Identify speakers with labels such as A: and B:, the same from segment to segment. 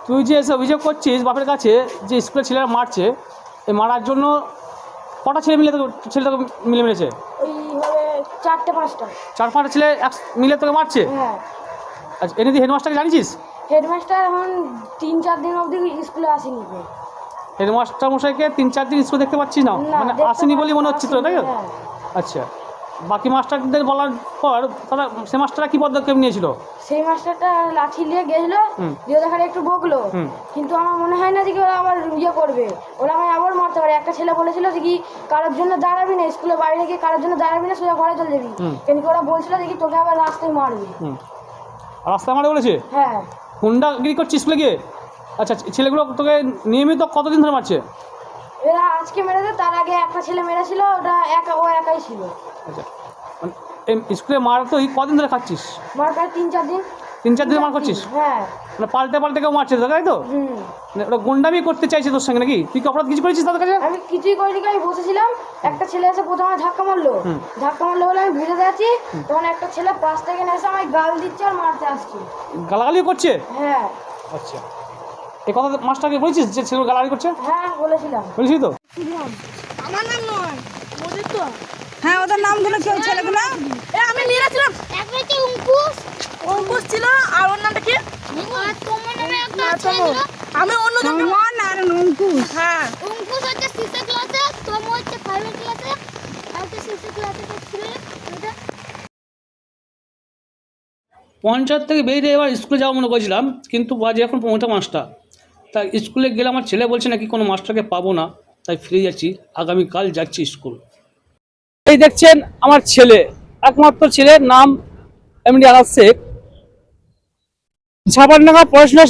A: তুই যে এসে অভিযোগ করছিস বাপের কাছে যে স্কুলের ছেলেরা মারছে, এই মারার জন্য কটা ছেলে মিলে ছেলেটাকে মিলে মেরেছে?
B: ওইভাবে 4-5টা।
A: 4-5টা ছেলে মিলে তোকে মারছে?
B: হ্যাঁ।
A: আচ্ছা, এনে দিয়ে হেডমাস্টারকে জানিয়েছিস?
B: হেডমাস্টার এখন 3-4 দিন অবধি স্কুলে আসেনি।
A: হেডমাস্টার মশাইকে 3-4 দিন স্কুলে দেখতে পাচ্ছিস না? মানে আসেনি বলেই মনে হচ্ছে তো, তাই তো? আচ্ছা, বাকি মাস্টারদের বলার পর তারা সে মাস্টাররা কী পদক্ষেপ নিয়েছিল?
B: সেই মাস্টারটা লাঠি নিয়ে গেছিলো, দিয়ে দেখারে একটু বকলো, কিন্তু আমার মনে হয় না যে কি ওরা আবার ইয়ে করবে, ওরা আমায় আবার মারতে পারে। একটা ছেলে বলেছিল যে কি কারোর জন্য দাঁড়াবি না, স্কুলের বাইরে গিয়ে কারোর জন্য দাঁড়াবি না, সোজা ঘরে চলে যাবি। কিন্তু ওরা বলছিল যে কি তোকে আবার রাস্তায় মারবে।
A: রাস্তায় মারে বলেছে?
B: হ্যাঁ।
A: হুন্ডাগিরি করছিস স্কুলে গিয়ে? আচ্ছা, ছেলেগুলো তোকে নিয়মিত কতদিন ধরে মারছে?
B: এরা আজকে মেরেছে, তার আগে একটা ছেলে মেরেছিল, ওটা ও একাই ছিল।
A: আচ্ছা, স্কুলে মার তো কদিন ধরে খাচ্ছিস?
B: মার প্রায় 3-4 দিন।
A: 3-4 দিন মার করছিস?
B: হ্যাঁ।
A: মানে পাল্টে কেউ মারছে তো, তাই তো? মানে ওরা গুন্ডামি করতে চাইছে তোর সঙ্গে নাকি? তুই কি অপরাধ কিছু করেছিস তাদের কাছে?
B: আমি কিছুই করিনি, আমি বসেছিলাম, একটা ছেলে এসে প্রথমে ধাক্কা মারলো বলে আমি ভিড়ে যাচ্ছি, তখন একটা ছেলে পাশ থেকে এসে আমায় গাল দিচ্ছে আর মারতে আসছে।
A: গালাগালি করছে?
B: হ্যাঁ।
A: আচ্ছা, এই কথা মাস্টারকে বলেছিস যে ছেলে গালাগালি করছে?
B: হ্যাঁ, বলেছিলাম।
A: বলেছিস তো?
B: আমার নাম নয়, ওদের তো।
C: হ্যাঁ, ওদের নামগুলো কি ছেলেগুলো?
B: আমি মেরেছিলাম। একটা কি অঙ্কুশ ছিল, আর ওর নামটা কি? তোমার নামে একটা ছিল। আমি অন্য জনকে
C: আর অঙ্কুশ।
B: হ্যাঁ,
D: অঙ্কুশ হচ্ছে 6 ক্লাসে, তোম হচ্ছে 5 ক্লাসে, আর তো 6 ক্লাসে ছিল এটা।
A: পঞ্চায়েত থেকে বেরিয়ে এবার স্কুলে যাওয়া মনে করেছিলাম, কিন্তু বাজে এখন 5টা। তা স্কুলে গেলে আমার ছেলে বলছে নাকি কোনো মাস্টারকে পাবো না, তাই ফিরে যাচ্ছি, আগামীকাল যাচ্ছি স্কুল। এই দেখছেন আমার ছেলে, একমাত্র ছেলের নাম এমডি আলাদ শেখ, ঝাপারনাগা পড়াশোনা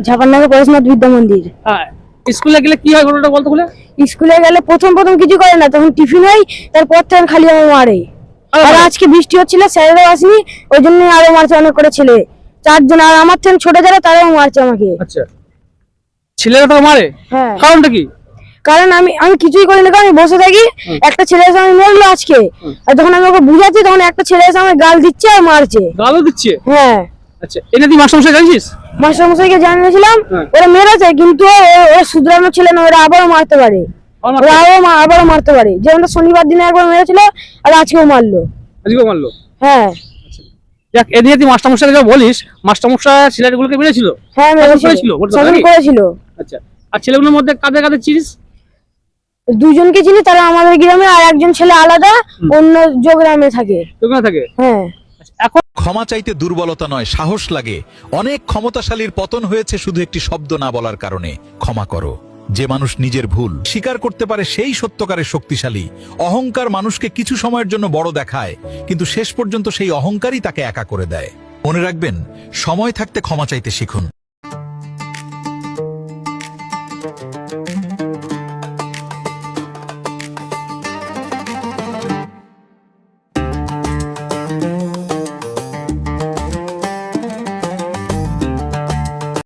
B: ঝাপারনাগা পড়াশোনা বিদ্যা মন্দির।
A: হ্যাঁ, স্কুলে গেলে কি হয় ঘটনাটা বলতে খুলে?
B: স্কুলে গেলে প্রথম কিছু করে না, তখন টিফিন হয়, তারপর থেকে খালি আমার মারে। আর আজকে বৃষ্টি হচ্ছিল, স্যারেরাও আসেনি, ওই জন্য আরো মারছে অনেক করে ছেলে, 4 জন। আর আমার থেকে ছোট যারা তারাও মারছে আমাকে।
A: আচ্ছা, ছেলেরা তো মারে?
B: হ্যাঁ।
A: কারণটা কি?
B: কারণ আমি কিছুই করি না, কারণ আমি বসে থাকি, একটা ছেলে এসে আমি মারলো আজকে, আর যখন আমি ওকে বুঝাচ্ছি তখন একটা ছেলে এসে আমার গাল দিচ্ছে আর মারছে।
A: গালও দিচ্ছে?
B: হ্যাঁ।
A: আচ্ছা, এটা তুই মাস্টারমশাই জানিস?
B: মাস্টারমশাইকে জানিয়েছিলাম, ওরা মেরেছে, কিন্তু ও শুধরানো ছেলে না, ওরা আবারও মারতে পারে, আবারও মারতে পারে। যেমন শনিবার দিনে একবার মেরেছিল, আর আজকেও মারলো। হ্যাঁ।
A: দেখ, এদিকে তুই মাস্টারমশাইকে যা বলিস, মাস্টারমশাই ছেলেগুলোকে মেরেছিল?
B: হ্যাঁ, মেরেছিল।
A: আচ্ছা, আর ছেলেগুলোর মধ্যে কাদের চিনিস?
B: 2 জনকে চিনি, তারা আমাদের গ্রামে, আর একজন ছেলে আলাদা, অন্য গ্রামে থাকে। হ্যাঁ।
A: এখন
E: ক্ষমা চাইতে দুর্বলতা নয়, সাহস লাগে। অনেক ক্ষমতাশালীর পতন হয়েছে শুধু একটি শব্দ না বলার কারণে। ক্ষমা করো। যে মানুষ নিজের ভুল স্বীকার করতে পারে সেই সত্যকারের শক্তিশালী। অহংকার মানুষকে কিছু সময়ের জন্য বড় দেখায়, কিন্তু শেষ পর্যন্ত সেই অহংকারই তাকে একা করে দেয়। মনে রাখবেন, সময় থাকতে ক্ষমা চাইতে শিখুন।